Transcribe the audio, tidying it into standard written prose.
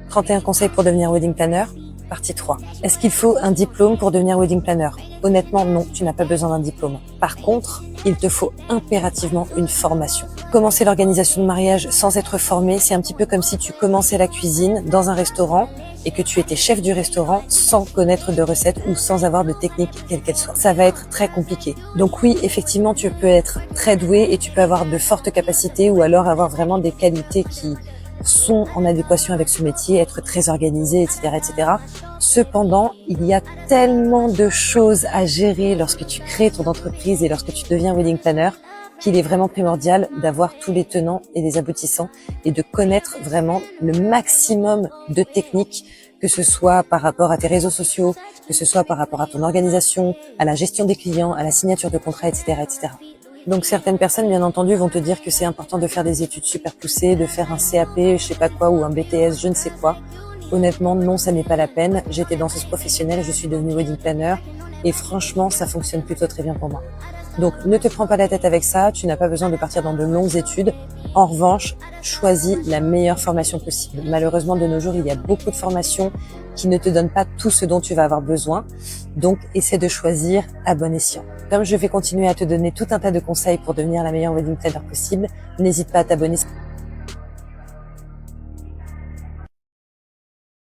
31 conseils pour devenir wedding planner, partie 3. Est-ce qu'il faut un diplôme pour devenir wedding planner? Honnêtement, non, tu n'as pas besoin d'un diplôme. Par contre, il te faut impérativement une formation. Commencer l'organisation de mariage sans être formé, c'est un petit peu comme si tu commençais la cuisine dans un restaurant et que tu étais chef du restaurant sans connaître de recettes ou sans avoir de technique quelle qu'elle soit. Ça va être très compliqué. Donc oui, effectivement, tu peux être très doué et tu peux avoir de fortes capacités ou alors avoir vraiment des qualités qui sont en adéquation avec ce métier, être très organisé, etc., etc. Cependant, il y a tellement de choses à gérer lorsque tu crées ton entreprise et lorsque tu deviens wedding planner qu'il est vraiment primordial d'avoir tous les tenants et les aboutissants et de connaître vraiment le maximum de techniques, que ce soit par rapport à tes réseaux sociaux, que ce soit par rapport à ton organisation, à la gestion des clients, à la signature de contrats, etc., etc. Donc certaines personnes, bien entendu, vont te dire que c'est important de faire des études super poussées, de faire un CAP, je sais pas quoi, ou un BTS, je ne sais quoi. Honnêtement, non, ça n'est pas la peine. J'étais danseuse professionnelle, je suis devenue wedding planner, et franchement, ça fonctionne plutôt très bien pour moi. Donc ne te prends pas la tête avec ça, tu n'as pas besoin de partir dans de longues études. En revanche, choisis la meilleure formation possible. Malheureusement, de nos jours, il y a beaucoup de formations qui ne te donnent pas tout ce dont tu vas avoir besoin. Donc, essaie de choisir à bon escient. Comme je vais continuer à te donner tout un tas de conseils pour devenir la meilleure wedding planner possible, n'hésite pas à t'abonner.